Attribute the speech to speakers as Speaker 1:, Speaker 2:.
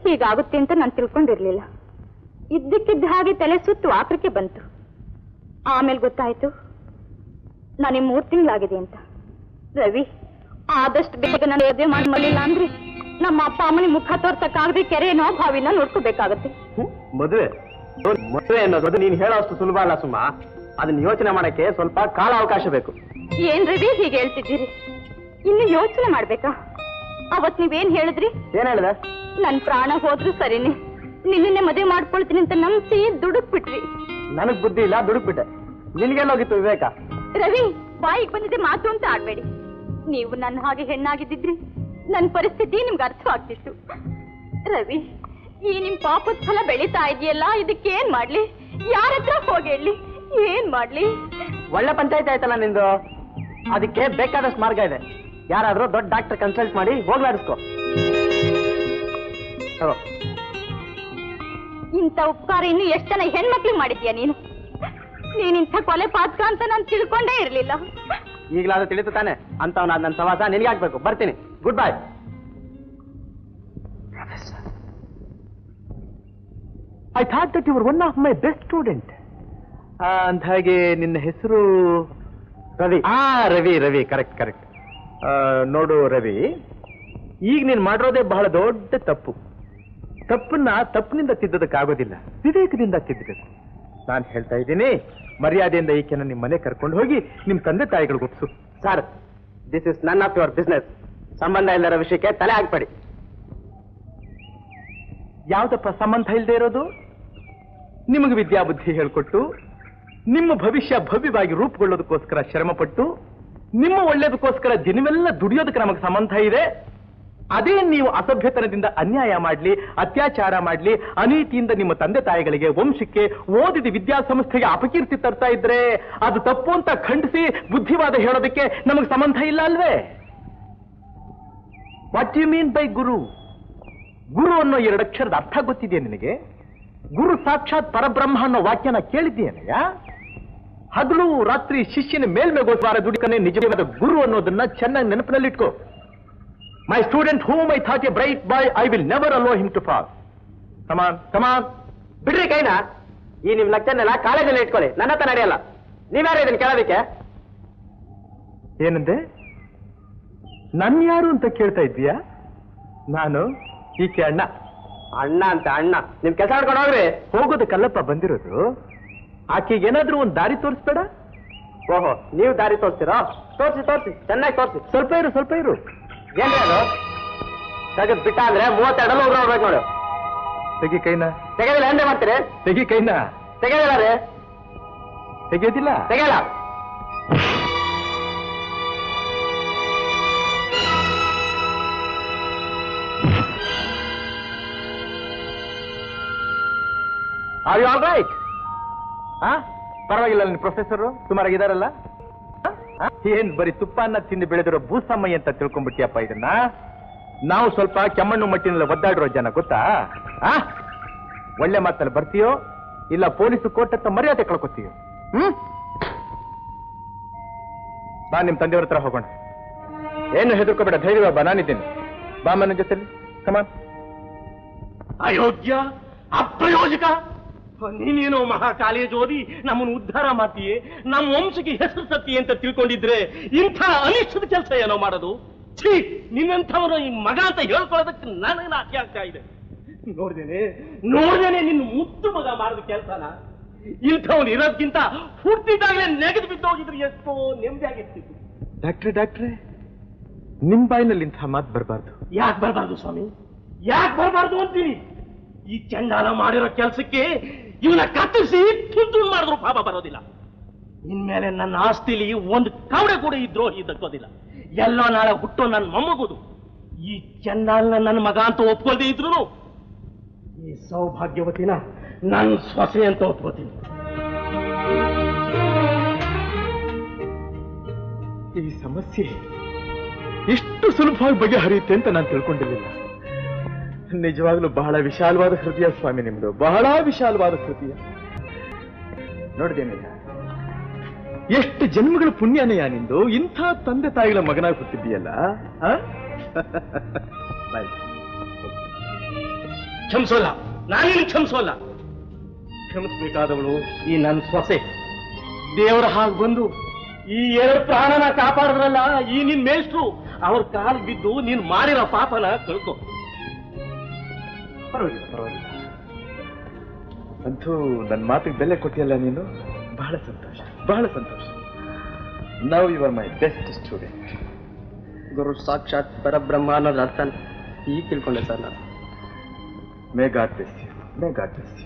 Speaker 1: ಹೀಗಾಗುತ್ತೆ ಅಂತ ನಾನು ತಿಳ್ಕೊಂಡಿರ್ಲಿಲ್ಲ. ಇದ್ದಕ್ಕಿದ್ದ ಹಾಗೆ ತಲೆ ಸುತ್ತು ಆಕ್ರಕ್ಕೆ ಬಂತು. ಆಮೇಲೆ ಗೊತ್ತಾಯ್ತು ನನಗೆ 3 ತಿಂಗಳಾಗಿದೆ ಅಂತ. ರವಿ, ಆದಷ್ಟು ಬೇಗ ನಾನು ಮದುವೆ ಮಾಡಲಿಲ್ಲ ಅಂದ್ರೆ ನಮ್ಮ ಅಪ್ಪ ಅಮ್ಮನಿ ಮುಖ ತೋರ್ಸಕ್ಕಾಗದೆ ಕೆರೆನೋ ಬಾವಿನ ನೋಡ್ಕೋಬೇಕಾಗತ್ತೆ.
Speaker 2: ಮದುವೆ ಅನ್ನೋದು ನೀನು ಹೇಳೋಷ್ಟು ಸುಲಭ ಅಲ್ಲ ಸುಮ್ಮ. ಅದನ್ನ ಯೋಚನೆ ಮಾಡಕ್ಕೆ ಸ್ವಲ್ಪ ಕಾಲ ಅವಕಾಶ ಬೇಕು.
Speaker 1: ಏನ್ ರವಿ ಹೀಗೆ ಹೇಳ್ತಿದ್ದೀರಿ? ಇನ್ನು ಯೋಚನೆ ಮಾಡ್ಬೇಕಾ? ಅವತ್ ನೀವೇನ್ ಹೇಳಿದ್ರಿ?
Speaker 2: ಏನ್ ಹೇಳ್ದೆ?
Speaker 1: ನನ್ ಪ್ರಾಣ ಹೋದ್ರು ಸರಿನೇ, ನಿನ್ನೆ ಮದುವೆ ಮಾಡ್ಕೊಳ್ತೀನಿ ಅಂತ ನಂಬಿಸಿ ದುಡುಕ್ ಬಿಟ್ರಿ.
Speaker 2: ನನಗ್ ಬುದ್ಧಿ ಇಲ್ಲ, ದುಡುಕ್ ಬಿಟ್ಟೆ. ನಿನ್ಗೆಲ್ಲೋಗಿತ್ತು ವಿವೇಕ?
Speaker 1: ರವಿ, ಬಾಯಿಗೆ ಬಂದಿದೆ ಮಾತು ಅಂತ ಆಡ್ಬೇಡಿ. ನೀವು ನನ್ನ ಹಾಗೆ ಹೆಣ್ಣಾಗಿದ್ದಿದ್ರಿ ನನ್ನ ಪರಿಸ್ಥಿತಿ ನಿಮ್ಗೆ ಅರ್ಥವಾಗ್ತಿತ್ತು. ರವಿ, ಈ ನಿಮ್ ಪಾಪದ ಫಲ ಬೆಳೀತಾ ಇದೆಯಲ್ಲ, ಇದಕ್ಕೆ ಏನ್ ಮಾಡ್ಲಿ? ಯಾರ ಹತ್ರ ಹೋಗಿ ಹೇಳಿ? ಏನ್ ಮಾಡ್ಲಿ?
Speaker 2: ಒಳ್ಳೆ ಪಂಚಾಯತ್ ಆಯ್ತಲ್ಲ ನಿಂದು. ಅದಕ್ಕೆ ಬೇಕಾದಷ್ಟು ಮಾರ್ಗ ಇದೆ. ಯಾರಾದ್ರೂ ದೊಡ್ಡ ಡಾಕ್ಟರ್ ಕನ್ಸಲ್ಟ್ ಮಾಡಿ ಹೋಗ್ಲಾಡಿಸ್ಕೋ.
Speaker 1: ಇಂಥ ಉಪಕಾರ ಇನ್ನು ಎಷ್ಟು ಜನ ಹೆಣ್ಮಕ್ಳಿಗೆ ಮಾಡಿದ್ಯಾ ನೀನು? ನೀನಿಂಥ ಕೊಲೆ ಪಾತಕ ಅಂತ ನಾನು ತಿಳ್ಕೊಂಡೇ ಇರ್ಲಿಲ್ಲ.
Speaker 2: ಈಗಲಾದ್ರೂ ತಿಳಿತು ತಾನೆ? ಅಂತವನಾದ ನನ್ನ ಸವಾಸ ನಿನಗೆ ಆಗ್ಬೇಕು. ಬರ್ತೀನಿ. Good bye.
Speaker 3: I thought that you were one of my best student. ಅಂದ ಹಾಗೆ ನಿನ್ನ ಹೆಸರು?
Speaker 2: ರವಿ.
Speaker 3: ರವಿ. Ravi, correct correct. ನೋಡು ರವಿ, ಈಗ ನೀನು ಮಾಡಿರೋದೇ ಬಹಳ ದೊಡ್ಡ ತಪ್ಪು. ತಪ್ಪನ್ನ ತಪ್ಪಿನಿಂದ ತಿದ್ದೋದಕ್ಕಾಗೋದಿಲ್ಲ, ವಿವೇಕದಿಂದ ತಿದ್ದಬೇಕು. ನಾನು ಹೇಳ್ತಾ ಇದ್ದೀನಿ, ಮರ್ಯಾದೆಯಿಂದ ಈಕೆನ ನಿಮ್ಮ ಮನೆ ಕರ್ಕೊಂಡು ಹೋಗಿ ನಿಮ್ಮ ತಂದೆ ತಾಯಿಗಳಿಗೆ ಒಪ್ಸು.
Speaker 2: Sir, this is none of your business. ಸಂಬಂಧ ಇಲ್ಲದ ವಿಷಯಕ್ಕೆ ತಲೆ ಹಾಕ್ಬೇಡಿ.
Speaker 3: ಯಾವ್ದಪ್ಪ ಸಂಬಂಧ ಇಲ್ಲದೆ ಇರೋದು? ನಿಮಗೆ ವಿದ್ಯಾಬುದ್ಧಿ ಹೇಳ್ಕೊಟ್ಟು ನಿಮ್ಮ ಭವಿಷ್ಯ ಭವ್ಯವಾಗಿ ರೂಪುಗೊಳ್ಳೋದಕ್ಕೋಸ್ಕರ ಶ್ರಮಪಟ್ಟು ನಿಮ್ಮ ಒಳ್ಳೇದಕ್ಕೋಸ್ಕರ ದಿನವೆಲ್ಲ ದುಡಿಯೋದಕ್ಕೆ ನಮಗೆ ಸಂಬಂಧ ಇದೆ. ಅದೇ ನೀವು ಅಸಭ್ಯತನದಿಂದ ಅನ್ಯಾಯ ಮಾಡ್ಲಿ, ಅತ್ಯಾಚಾರ ಮಾಡ್ಲಿ, ಅನೀತಿಯಿಂದ ನಿಮ್ಮ ತಂದೆ ತಾಯಿಗಳಿಗೆ, ವಂಶಕ್ಕೆ, ಓದಿದ ವಿದ್ಯಾಸಂಸ್ಥೆಗೆ ಅಪಕೀರ್ತಿ ತರ್ತಾ ಇದ್ರೆ ಅದು ತಪ್ಪು ಅಂತ ಖಂಡಿಸಿ ಬುದ್ಧಿವಾದ ಹೇಳೋದಕ್ಕೆ ನಮಗೆ ಸಂಬಂಧ ಇಲ್ಲ ಅಲ್ವೇ? ವಾಟ್ ಯು ಮೀನ್ ಬೈ ಗುರು? ಗುರು ಅನ್ನೋ 2 ಅಕ್ಷರದ ಅರ್ಥ ಗೊತ್ತಿದೆಯಾ ನಿನಗೆ? ಗುರು ಸಾಕ್ಷಾತ್ ಪರಬ್ರಹ್ಮ ಅನ್ನೋ ವಾಕ್ಯನ ಕೇಳಿದ್ದೀಯನಯ್ಯ? ಹಗಲು ರಾತ್ರಿ ಶಿಷ್ಯನ ಮೇಲ್ಮೆಗೋಸ್ವಾರ ದುಡಿಕನೆ ನಿಜವಾದ ಗುರು ಅನ್ನೋದನ್ನ ಚೆನ್ನಾಗಿ ನೆನಪಿನಲ್ಲಿಟ್ಕೋ. My student whom I thought a bright boy, I will never allow him to fall. Come on, come on.
Speaker 2: ಬಿಡ್ರಿ ಕೈನ. ಈ ನಿಮ್ ಲಕ್ಷನೆಲ್ಲ ಕಾಲೇಜಲ್ಲಿ ಇಟ್ಕೊಳ್ಳಿ, ನನ್ನ ಹತ್ರ ನಡೆಯಲ್ಲ. ನೀವ್ಯಾರು ಇದನ್ನ ಕೇಳೋದಕ್ಕೆ?
Speaker 3: ಏನಂದೆ? ನನ್ ಯಾರು ಅಂತ ಕೇಳ್ತಾ ಇದ್ದೀಯಾ? ನಾನು ಈಕೆ ಅಣ್ಣ.
Speaker 2: ಅಣ್ಣ ಅಂತ ಅಣ್ಣ? ನಿಮ್ ಕೆಲಸ ಮಾಡ್ಕೊಂಡು ಹೋಗ್ರಿ.
Speaker 3: ಹೋಗೋದಕ್ಕಲ್ಲಪ್ಪ ಬಂದಿರೋದು. ಆಕೆಗೆ ಏನಾದ್ರೂ ಒಂದು ದಾರಿ ತೋರಿಸ್ಬೇಡ?
Speaker 2: ಓಹೋ, ನೀವು ದಾರಿ ತೋರಿಸ್ತೀರೋ? ತೋರಿಸಿ ಚೆನ್ನಾಗಿ ತೋರಿಸಿ.
Speaker 3: ಸ್ವಲ್ಪ ಇರು.
Speaker 2: ಏನ್ರಿ ಅದು? ತೆಗೆದ್ ಬಿಟ್ಟ ಅಂದ್ರೆ 32 ಉಗ್ರ ಹೋಗ್ಬೇಕು ನೋಡು.
Speaker 3: ತೆಗಿ ಕೈನ.
Speaker 2: ತೆಗೆದಿಲ್ಲ ಎಂದೇ ಮಾಡ್ತೀರಿ?
Speaker 3: ತೆಗಿ ಕೈನ.
Speaker 2: ತೆಗೆದಿಲ್ಲ ರೀ.
Speaker 3: ತೆಗೆಯೋದಿಲ್ಲ?
Speaker 2: ತೆಗೆಯಲ್ಲ.
Speaker 3: Are you all right? ಪರವಾಗಿಲ್ಲ, ನಿನ್ನ ಪ್ರೊಫೆಸರು ಸುಮಾರಾಗಿದ್ದಾರಲ್ಲ? ಏನ್ ಬರೀ ತುಪ್ಪನ್ನ ತಿಂದು ಬೆಳೆದಿರೋ ಭೂಸಮ್ಮಯ್ಯ ಅಂತ ತಿಳ್ಕೊಂಡ್ಬಿಟ್ಟಿಯಪ್ಪ ಇದನ್ನ? ನಾವು ಸ್ವಲ್ಪ ಕೆಮ್ಮಣ್ಣು ಮಟ್ಟಿನಲ್ಲಿ ಒದ್ದಾಡಿರೋ ಜನ, ಗೊತ್ತಾ? ಒಳ್ಳೆ ಮಾತಲ್ಲಿ ಬರ್ತೀಯೋ ಇಲ್ಲ ಪೊಲೀಸು ಕೋರ್ಟ್ ಹತ್ರ ಮರ್ಯಾದೆ ಕಳ್ಕೊತೀಯೋ? ನಾನ್ ನಿಮ್ ತಂದೆಯವ್ರ ಹತ್ರ ಹೋಗೋಣ. ಏನು ಹೆದರ್ಕೋಬೇಡ, ಧೈರ್ಯ ಬಾ, ನಾನಿದ್ದೇನೆ. ಬಾ ನನ್ನ ಜೊತೆಲಿ, ಕಮಾನ್.
Speaker 4: ಅಯೋಗ್ಯ, ಅಪ್ರಯೋಜಕ, ನೀನೇನೋ ಮಹಾ ಕಾಲೇಜ್ ಓದಿ ನಮ್ಮನ್ನು ಉದ್ಧಾರ ಮಾಡ್ತೀಯೇ, ನಮ್ಮ ವಂಶಕ್ಕೆ ಹೆಸರು ಸತ್ತಿ ಅಂತ ತಿಳ್ಕೊಂಡಿದ್ರೆ ಇಂಥ ಅನಿಷ್ಟದ ಕೆಲಸ ಏನೋ ಮಾಡೋದು. ಛೀ, ನಿನ್ನಂಥವನು ಈ ಮಗ ಅಂತ ಹೇಳ್ಕೊಳ್ಳೋದಕ್ಕೆ ನನಗೆ ನಾಚಿಕೆ ಆಗ್ತಾ ಇದೆ. ನೋಡ್ದೇನೆ ನಿನ್ನ ಮುದ್ದು ಮಗ ಮಾಡಿದ ಕೆಲಸನ. ಇಂಥವನು ಇರೋದ್ಕಿಂತ ಹುಟ್ಟಿದಾಗಲೇ ನೆಗೆದು ಬಿದ್ದೋಗಿದ್ರೆ ಎಷ್ಟೋ ನೆಮ್ಮದಿ ಆಗಿರ್ತಿತ್ತು.
Speaker 3: ಡಾಕ್ಟ್ರೆ, ನಿಮ್ ಬಾಯಿನಲ್ಲಿ ಇಂಥ ಮಾತು ಬರಬಾರ್ದು.
Speaker 4: ಯಾಕೆ ಬರಬಾರ್ದು ಸ್ವಾಮಿ? ಯಾಕೆ ಬರಬಾರ್ದು ಅಂತೀನಿ? ಈ ಚಂಡಾಲ ಮಾಡಿರೋ ಕೆಲಸಕ್ಕೆ ಇವನ ಕತ್ತರಿಸಿ ತುಂಡು ಮಾಡಿದ್ರು ಪಾಪ ಬರೋದಿಲ್ಲ. ಇನ್ಮೇಲೆ ನನ್ನ ಆಸ್ತಿಲಿ ಒಂದು ಕವಡೆ ಕೂಡ ಈ ದ್ರೋಹಿ ದಕ್ಕೋದಿಲ್ಲ. ಎಲ್ಲೋ ನಾಳೆ ಹುಟ್ಟೋ ನನ್ನ ಮೊಮ್ಮಗುದು. ಈ ಚಂಡಾಲನ ನನ್ನ ಮಗ ಅಂತ ಒಪ್ಕೊಳ್ದೇ ಇದ್ರು ಈ ಸೌಭಾಗ್ಯವತಿನ ನನ್ನ ಸೊಸೆ ಅಂತ ಒಪ್ಕೋತೀನಿ.
Speaker 3: ಈ ಸಮಸ್ಯೆ ಇಷ್ಟು ಸುಲಭವಾಗಿ ಬಗೆಹರಿಯುತ್ತೆ ಅಂತ ನಾನು ತಿಳ್ಕೊಂಡಿರಲಿಲ್ಲ. ನಿಜವಾಗ್ಲೂ ಬಹಳ ವಿಶಾಲವಾದ ಹೃದಯ ಸ್ವಾಮಿ ನಿಮ್ದು, ಬಹಳ ವಿಶಾಲವಾದ ಹೃದಯ. ನೋಡಿದೇನಯ್ಯ, ಎಷ್ಟು ಜನ್ಮಗಳ ಪುಣ್ಯನಯ್ಯ ನಿಂದು, ಇಂಥ ತಂದೆ ತಾಯಿಗಳ ಮಗನಾಗಿ ಹುಟ್ಟಿದ್ದೀಯಲ್ಲ.
Speaker 4: ಕ್ಷಮಿಸೋಲ್ಲ, ನಾನೇನು ಕ್ಷಮಿಸೋಲ್ಲ. ಕ್ಷಮಿಸ್ಬೇಕಾದವಳು ಈ ನನ್ನ ಸೊಸೆ. ದೇವರ ಹಾಗೆ ಬಂದು ಈ 2 ಪ್ರಾಣನ ಕಾಪಾಡಿದ್ರಲ್ಲ ಈ ನಿನ್ ಮೇಷ್ಟ್ರು, ಅವ್ರ ಕಾಲು ಬಿದ್ದು ನೀನ್ ಮಾಡಿರೋ ಪಾಪನ ಕಳ್ಕೊ.
Speaker 3: ಪರವಾಗಿಲ್ಲ ಪರವಾಗಿಲ್ಲ. ಅಂತೂ ನನ್ನ ಮಾತಿಗೆ ಬೆಲೆ ಕೊಟ್ಟಿಯಲ್ಲ ನೀನು. ಬಹಳ ಸಂತೋಷ, ಬಹಳ ಸಂತೋಷ. Now you are my best student.
Speaker 2: ಗುರು ಸಾಕ್ಷಾತ್ ಪರಬ್ರಹ್ಮ ಅನ್ನೋದು ಅರ್ಥ ಈಗ ತಿಳ್ಕೊಂಡೆ ಸರ್ ನಾನು.
Speaker 3: May God bless you, may God bless you.